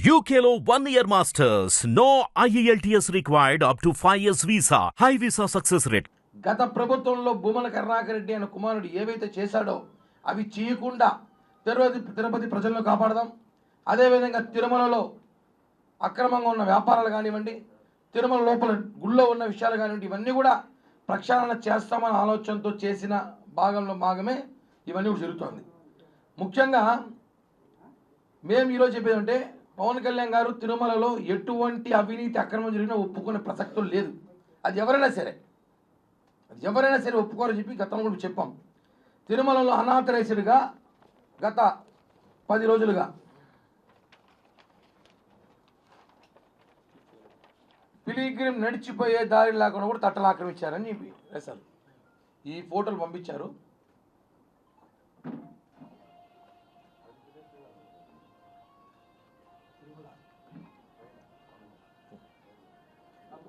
UKLO 1 year masters. No IELTS required up to 5 years visa. High visa success rate. గత ప్రభుత్వంలో భూమన కరుణాకర్ రెడ్డి అనే కుమారుడు ఏవైతే చేశాడో అవి చేయకుండా తిరుపతి ప్రజలను కాపాడదాం. అదేవిధంగా తిరుమలలో అక్రమంగా ఉన్న వ్యాపారాలు కానివ్వండి, తిరుమల లోపల గుళ్ళో ఉన్న విషయాలు కానివ్వండి, ఇవన్నీ కూడా ప్రక్షాళన చేస్తామన్న ఆలోచనతో చేసిన భాగమే ఇవన్నీ కూడా జరుగుతుంది. ముఖ్యంగా మేము ఈరోజు చెప్పేదంటే పవన్ కళ్యాణ్ గారు తిరుమలలో ఎటువంటి అవినీతి అక్రమం జరిగినా ఒప్పుకునే ప్రసక్తులు లేదు. అది ఎవరైనా సరే ఒప్పుకోరని చెప్పి గతంలో కూడా చెప్పాం. తిరుమలలో అనాథరైజ్డ్గా గత 10 రోజులుగా పిలిగ్రిమ్ నడిచిపోయే దారి లేకుండా కూడా తట్టలు ఆక్రమించారని చెప్పి అసలు ఈ ఫోటోలు పంపించారు.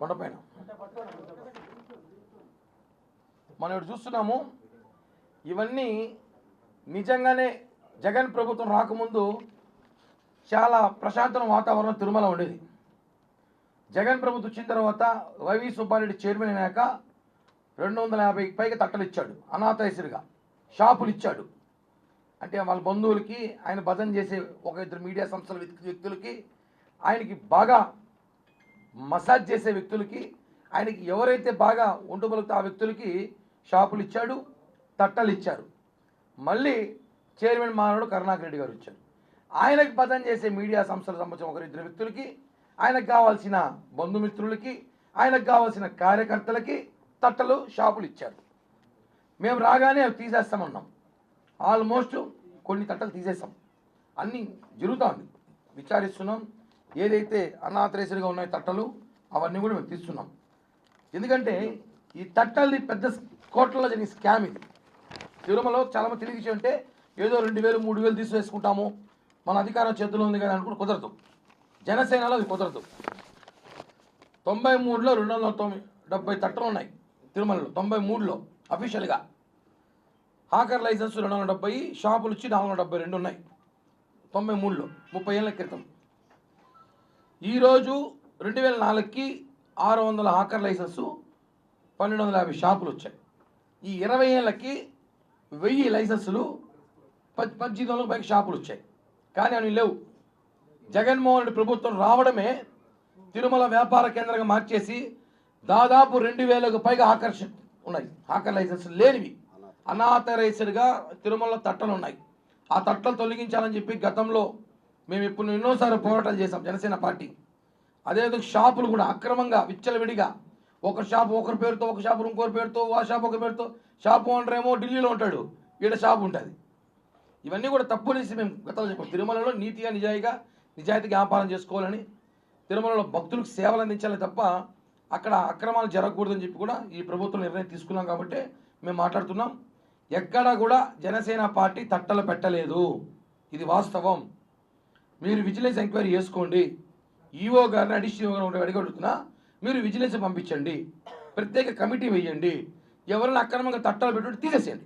కొండపైన మనం ఇప్పుడు చూస్తున్నాము. ఇవన్నీ నిజంగానే జగన్ ప్రభుత్వం రాకముందు చాలా ప్రశాంతమైన వాతావరణం తిరుమల ఉండేది. జగన్ ప్రభుత్వం వచ్చిన తర్వాత వైవి సుబ్బారెడ్డి చైర్మన్ అయినాక 250 పైగా తట్టలు ఇచ్చాడు. అనాథరైజ్డ్గా షాపులు ఇచ్చాడు. అంటే వాళ్ళ బంధువులకి, ఆయన భజన చేసే 1-2 మీడియా సంస్థల వ్యక్తులకి, ఆయనకి బాగా మసాజ్ చేసే వ్యక్తులకి, ఆయనకి ఎవరైతే బాగా ఉండుబలుగుతా ఆ వ్యక్తులకి షాపులు ఇచ్చాడు, తట్టలు ఇచ్చారు. మళ్ళీ చైర్మన్ మానవుడు కరుణాకర్ రెడ్డి గారు ఇచ్చారు. ఆయనకు భజన చేసే మీడియా సంస్థలకు సంబంధించిన 1-2 వ్యక్తులకి, ఆయనకు కావాల్సిన బంధుమిత్రులకి, ఆయనకు కావాల్సిన కార్యకర్తలకి తట్టలు షాపులు ఇచ్చారు. మేము రాగానే అవి తీసేస్తామన్నాం. ఆల్మోస్ట్ కొన్ని తట్టలు తీసేస్తాం. అన్నీ జరుగుతుంది, విచారిస్తున్నాం. ఏదైతే అనాథరైజ్డ్గా ఉన్నాయి తట్టలు అవన్నీ కూడా మేము తీస్తున్నాం. ఎందుకంటే ఈ తట్టల్ని పెద్ద కోట్లలో జరిగిన స్కామ్ ఇది. తిరుమలలో చాలామంది తెలియజేసి ఉంటే ఏదో 2,000 3,000 తీసివేసుకుంటాము, మన అధికారం చేతిలో ఉంది కదా అనుకుంటే కుదరదు. జనసేనలో అది కుదరదు. 93లో 270 తట్టలు ఉన్నాయి తిరుమలలో. 93లో అఫీషియల్గా హాకర్ లైసెన్స్ 270, షాపులు వచ్చి 472 ఉన్నాయి 93లో, 30 ఏళ్ళ క్రితం. ఈరోజు 2004కి 600 హాకర్ లైసెన్సు, 1250 షాపులు వచ్చాయి. ఈ 20 ఏళ్ళకి 1000 లైసెన్సులు, 1800 పైకి షాపులు వచ్చాయి. కానీ అవి లేవు. జగన్మోహన్ రెడ్డి ప్రభుత్వం రావడమే తిరుమల వ్యాపార కేంద్రంగా మార్చేసి దాదాపు 2000కు పైగా ఉన్నాయి హాకర్ లైసెన్స్ లేనివి. అనాథరైజ్డ్గా తిరుమలలో తట్టలు ఉన్నాయి. ఆ తట్టలు తొలగించాలని చెప్పి గతంలో మేము ఇప్పుడు ఎన్నోసార్లు పోరాటాలు చేసాం జనసేన పార్టీ. అదేవిధంగా షాపులు కూడా అక్రమంగా విచ్చలవిడిగా ఒక షాపు ఒకరి పేరుతో, ఒక షాపు ఇంకోరి పేరుతో, ఆ షాపు ఒకరి పేరుతో, షాపు ఓనర్ ఏమో ఢిల్లీలో ఉంటాడు, ఈడ షాపు ఉంటుంది. ఇవన్నీ కూడా తప్పు అనేసి మేము గతంలో చెప్పాం. తిరుమలలో నీతిగా నిజాయితీగా వ్యాపారం చేసుకోవాలని, తిరుమలలో భక్తులకు సేవలు అందించాలని తప్ప అక్కడ అక్రమాలు జరగకూడదని చెప్పి కూడా ఈ ప్రభుత్వం నిర్ణయం తీసుకున్నాం. కాబట్టి మేము మాట్లాడుతున్నాం. ఎక్కడా కూడా జనసేన పార్టీ తట్టలు పెట్టలేదు, ఇది వాస్తవం. మీరు విజిలెన్స్ ఎంక్వైరీ చేసుకోండి. ఈఓ గారిని, అడిషనల్ ఈఓ గారిని అడుగుతున్నా, మీరు విజిలెన్స్ పంపించండి, ప్రత్యేక కమిటీ వేయండి, ఎవరైనా అక్రమంగా తట్టలు పెట్టుకుంటే తీసేసేయండి.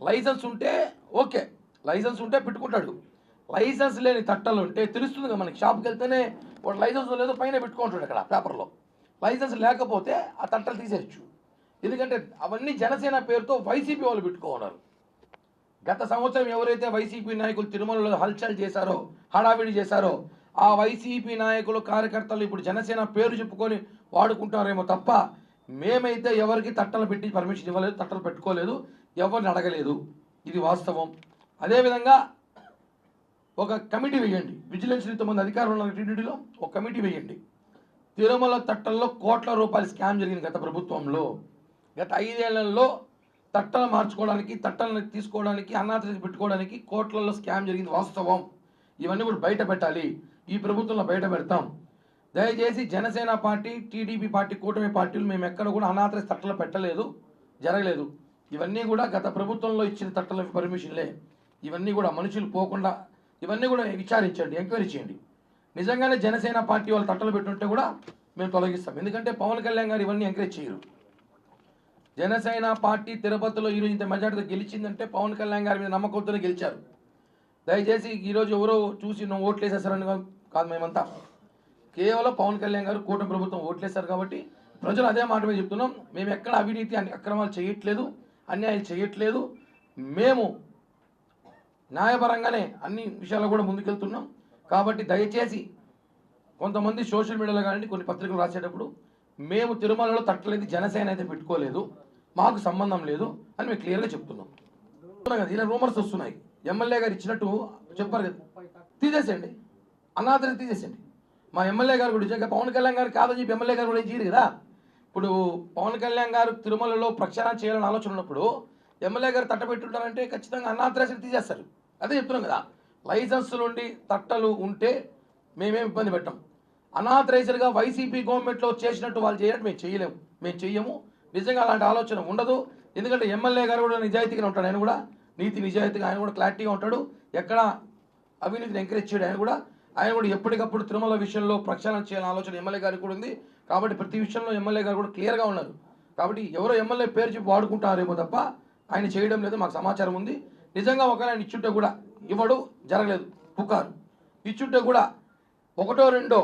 లైసెన్స్ ఉంటే ఓకే, లైసెన్స్ ఉంటే పెట్టుకుంటాడు. లైసెన్స్ లేని తట్టలు ఉంటే తెలుస్తుంది కదా మనకి. షాప్కి వెళ్తేనే వాడు లైసెన్స్ లేదో పైన పెట్టుకుంటాడు అక్కడ పేపర్లో. లైసెన్స్ లేకపోతే ఆ తట్టలు తీసేయచ్చు. ఎందుకంటే అవన్నీ జనసేన పేరుతో వైసీపీ వాళ్ళు పెట్టుకోన్నారు. గత సంవత్సరం ఎవరైతే వైసీపీ నాయకులు తిరుమలలో హల్చల్ చేశారో, హడావిడి చేశారో, ఆ వైసీపీ నాయకులు కార్యకర్తలు ఇప్పుడు జనసేన పేరు చెప్పుకొని వాడుకుంటారేమో తప్ప మేమైతే ఎవరికి తట్టలు పెట్టి పర్మిషన్ ఇవ్వలేదు, తట్టలు పెట్టుకోలేదు, ఎవరిని అడగలేదు. ఇది వాస్తవం. అదేవిధంగా ఒక కమిటీ వేయండి, విజిలెన్స్ 9 అధికారులు ఉన్న టీటీడీలో ఒక కమిటీ వేయండి. తిరుమల తట్టల్లో కోట్ల రూపాయల స్కామ్ జరిగింది గత ప్రభుత్వంలో. గత 5 ఏళ్లలో తట్టలు మార్చుకోవడానికి, తట్టలను తీసుకోవడానికి, అనాథరైజ్ పెట్టుకోవడానికి కోట్లలో స్కామ్ జరిగింది వాస్తవం. ఇవన్నీ కూడా బయట పెట్టాలి. ఈ ప్రభుత్వంలో బయట పెడతాం. దయచేసి జనసేన పార్టీ, టీడీపీ పార్టీ, కూటమి పార్టీలు మేము ఎక్కడ కూడా అనాథరైజ్ తట్టలు పెట్టలేదు, జరగలేదు. ఇవన్నీ కూడా గత ప్రభుత్వంలో ఇచ్చిన తట్టల పర్మిషన్లే. ఇవన్నీ కూడా మనుషులు పోకుండా ఇవన్నీ కూడా విచారించండి, ఎంక్వైరీ చేయండి. నిజంగానే జనసేన పార్టీ వాళ్ళు తట్టలు పెట్టుంటే కూడా మేము తొలగిస్తాం. ఎందుకంటే పవన్ కళ్యాణ్ గారు ఇవన్నీ ఎంకరేజ్ చేయరు. జనసేన పార్టీ తిరుపతిలో ఈరోజు ఇంత మెజార్టీతో గెలిచిందంటే పవన్ కళ్యాణ్ గారి మీద నమ్మకంతోనే గెలిచారు. దయచేసి ఈరోజు ఎవరో చూసి నువ్వు ఓట్లు వేసేసారని కాదు మేమంతా. కేవలం పవన్ కళ్యాణ్ గారు కూటమి ప్రభుత్వం ఓట్లేశారు కాబట్టి ప్రజలు అదే మాట మీద చెప్తున్నాం. మేము ఎక్కడ అవినీతి అక్రమాలు చేయట్లేదు, అన్యాయాలు చేయట్లేదు. మేము న్యాయపరంగానే అన్ని విషయాల్లో కూడా ముందుకెళ్తున్నాం. కాబట్టి దయచేసి కొంతమంది సోషల్ మీడియాలో కానీ కొన్ని పత్రికలు రాసేటప్పుడు మేము తిరుమలలో తట్టలేదు, జనసేన అయితే పెట్టుకోలేదు, మాకు సంబంధం లేదు అని మేము క్లియర్గా చెప్తున్నాం కదా. ఇలా రూమర్స్ వస్తున్నాయి. ఎమ్మెల్యే గారు ఇచ్చినట్టు చెప్పారు కదా, తీసేసేయండి, అనాథని తీసేసేయండి. మా ఎమ్మెల్యే గారు కూడా ఇచ్చాక పవన్ కళ్యాణ్ గారు కాదని చెప్పి ఎమ్మెల్యే గారు కూడా చేయరు కదా. ఇప్పుడు పవన్ కళ్యాణ్ గారు తిరుమలలో ప్రక్షాళన చేయాలని ఆలోచన ఉన్నప్పుడు ఎమ్మెల్యే గారు తట్టబెట్టుంటారంటే ఖచ్చితంగా అనాథరేషన్ తీసేస్తారు. అదే చెప్తున్నాం కదా, లైసెన్సులు ఉండి తట్టలు ఉంటే మేమేం ఇబ్బంది పెట్టాం. అనాథరైజర్గా వైసీపీ గవర్నమెంట్లో చేసినట్టు వాళ్ళు చేయనట్టు మేము చెయ్యము. నిజంగా అలాంటి ఆలోచన ఉండదు. ఎందుకంటే ఎమ్మెల్యే గారు కూడా నిజాయితీగా ఉంటాడు. ఆయన కూడా నీతి నిజాయితీగా, ఆయన కూడా క్లారిటీగా ఉంటాడు. ఎక్కడ అవినీతిని ఎంకరేజ్ చేయడు. ఆయన కూడా ఎప్పటికప్పుడు తిరుమల విషయంలో ప్రక్షాళన చేయాలని ఆలోచన ఎమ్మెల్యే గారికి కూడా ఉంది. కాబట్టి ప్రతి విషయంలో ఎమ్మెల్యే గారు కూడా క్లియర్గా ఉన్నారు. కాబట్టి ఎవరో ఎమ్మెల్యే పేరు చెప్పి వాడుకుంటారేమో తప్ప ఆయన చేయడం లేదు, మాకు సమాచారం ఉంది. నిజంగా ఒకవేళ ఆయన ఇచ్చుంటే కూడా ఇవ్వడు, జరగలేదు పుకారు. ఇచ్చుంటే కూడా ఒకటో రెండో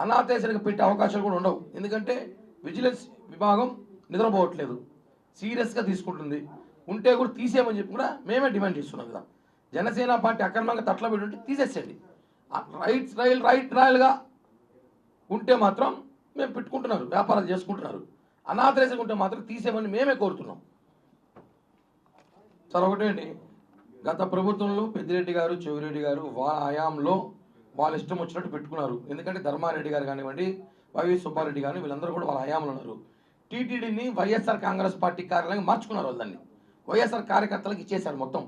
అనాథేసరికి పెట్టే అవకాశాలు కూడా ఉండవు. ఎందుకంటే విజిలెన్స్ విభాగం నిద్రపోవట్లేదు, సీరియస్గా తీసుకుంటుంది. ఉంటే కూడా తీసేయమని చెప్పి కూడా మేమే డిమాండ్ చేస్తున్నాం కదా. జనసేన పార్టీ అక్రమంగా తట్ల పెట్టి ఉంటే తీసేసేయండి. రాయల్గా ఉంటే మాత్రం మేము పెట్టుకుంటున్నారు, వ్యాపారాలు చేసుకుంటున్నారు. అనాథరైజర్ ఉంటే మాత్రం తీసేయమని మేమే కోరుతున్నాం. సార్ ఒకటే అండి, గత ప్రభుత్వంలో పెద్దిరెడ్డి గారు, చెవిరెడ్డి గారు వాళ్ళ హయాంలో వాళ్ళ ఇష్టం వచ్చినట్టు పెట్టుకున్నారు. ఎందుకంటే ధర్మారెడ్డి గారు కానివ్వండి, వైఎస్ సుబ్బారెడ్డి కానీ వీళ్ళందరూ కూడా వాళ్ళ హయాంలో ఉన్నారు. టీటీడీని వైఎస్ఆర్ కాంగ్రెస్ పార్టీ కార్యాలయంగా మార్చుకున్నారు. వాళ్ళని వైఎస్ఆర్ కార్యకర్తలకు ఇచ్చేశారు మొత్తం.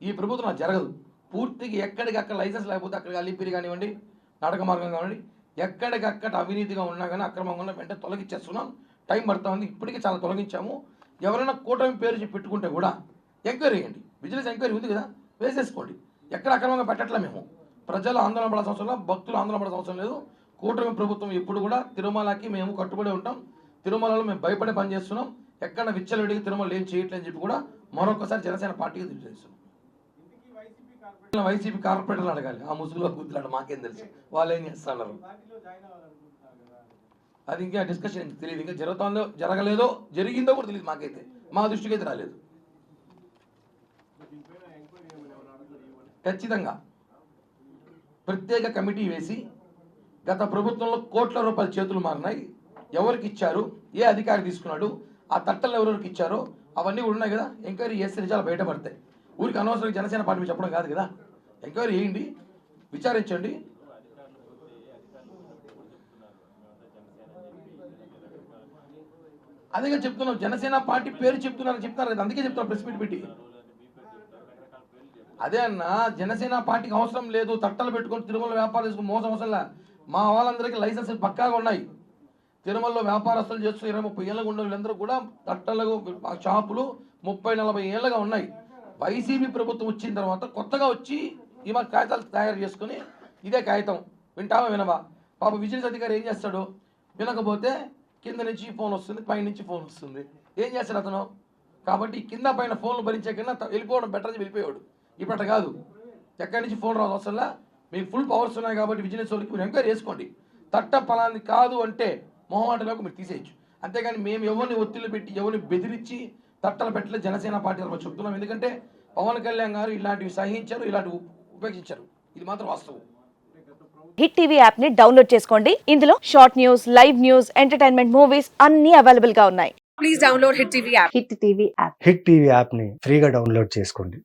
ఈ ప్రభుత్వం అది జరగదు. పూర్తిగా ఎక్కడికక్కడ లైసెన్స్ లేకపోతే అక్కడికి అల్లిపిరి కానివ్వండి, నాటక మార్గం కానివ్వండి, ఎక్కడికక్కడ అవినీతిగా ఉన్నా కానీ అక్రమంగా ఉన్నా వెంటనే తొలగించేస్తున్నాం. టైం పడుతూ ఉంది, ఇప్పటికీ చాలా తొలగించాము. ఎవరైనా కూటమి పేరు చెప్పి పెట్టుకుంటే కూడా ఎంక్వైరీ చేయండి. విజిలెన్స్ ఎంక్వైరీ ఉంది కదా, వేసేసుకోండి. ఎక్కడ అక్రమంగా పెట్టట్లే మేము. ప్రజలు ఆందోళన పడాల్సిన అవసరం లేదు, భక్తులు ఆందోళన పడాల్సిన అవసరం లేదు. కూటమి ప్రభుత్వం ఎప్పుడు కూడా తిరుమలకి మేము కట్టుబడి ఉంటాం. తిరుమలలో మేము భయపడే పని చేస్తున్నాం. ఎక్కడ విచ్చలవిడికి తిరుమల ఏం చేయట్లేదు అని చెప్పి కూడా మరొకసారి జనసేన పార్టీకి తెలియజేస్తున్నాం. వైసీపీ కార్పొరేటర్లు అడగాలి, ఆ ముసుగులో గుర్తులాడు మాకేం తెలుసు వాళ్ళు ఏం చేస్తున్నారు. అది ఇంకా డిస్కషన్ తెలియదు. ఇంకా జరుగుతుందో జరగలేదో జరిగిందో కూడా తెలియదు మాకైతే, మా దృష్టికి అయితే రాలేదు. ఖచ్చితంగా ప్రత్యేక కమిటీ వేసి గత ప్రభుత్వంలో కోట్ల రూపాయల చేతులు మారినాయి, ఎవరికి ఇచ్చారు, ఏ అధికారి తీసుకున్నాడు, ఆ తట్టలు ఎవరెవరికి ఇచ్చారో అవన్నీ కూడా ఉన్నాయి కదా. ఎంక్వైరీ చేస్తే నిజాలు బయటపడతాయి. ఊరికి అనవసరంగా జనసేన పార్టీ చెప్పడం కాదు కదా. ఎంక్వైరీ చేయండి, విచారించండి. అదేగా చెప్తున్నాం, జనసేన పార్టీ పేరు చెప్తున్నారు కదా, అందుకే చెప్తున్నారు ప్రెస్ మీట్ పెట్టి. అదే అన్న, జనసేన పార్టీకి అవసరం లేదు. తట్టలు పెట్టుకొని తిరుమల వ్యాపారం చేసుకుని మోసం అవసరంలా. మా వాళ్ళందరికీ లైసెన్సులు పక్కాగా ఉన్నాయి. తిరుమలలో వ్యాపారస్తులు చేస్తూ 20-30 ఏళ్ళగా ఉన్న వీళ్ళందరూ కూడా తట్టలకు షాపులు 30-40 ఏళ్ళగా ఉన్నాయి. వైసీపీ ప్రభుత్వం వచ్చిన తర్వాత కొత్తగా వచ్చి ఈ మా కాగితాలు తయారు చేసుకుని ఇదే కాగితం వింటావా వినవా. పాప విజిలెన్స్ అధికారి ఏం చేస్తాడు, వినకపోతే కింద నుంచి ఫోన్ వస్తుంది, పై నుంచి ఫోన్ వస్తుంది. ఏం చేస్తాడు అతను? కాబట్టి కింద పైన ఫోన్లు భరించే కింద వెళ్ళిపోవడం బెటర్ అని వెళ్ళిపోయాడు. ఇప్పుడు అట్లా కాదు, ఎక్కడి నుంచి ఫోన్ రాదు అవసరంలా. మీకు ఫుల్ పవర్స్ ఉన్నాయి కాబట్టి విజిలెన్స్ వాళ్ళకి మీరు ఎంక్వైరీ చేసుకోండి. తట్ట పలాంది కాదు అంటే మొహమాటలోకి మీరు తీసేయచ్చు. అంతేగాని మేము ఎవరిని ఒత్తిళ్ళు పెట్టి ఎవరిని బెదిరించి తట్టలు పెట్టలేదు జనసేన పార్టీ తరఫున చెప్తున్నాం. ఎందుకంటే పవన్ కళ్యాణ్ గారు ఇలాంటివి సహించారు, ఇలాంటివి ఉపేక్షించారు. ఇది మాత్రం వాస్తవం. హిట్ టీవీ యాప్ ని డౌన్లోడ్ చేసుకోండి. ఇందులో short news, live news, entertainment movies అన్ని అవైలబుల్ గా ఉన్నాయి. Please download hit TV app. Hit TV app. Hit TV app ని ఫ్రీగా డౌన్లోడ్ చేసుకోండి.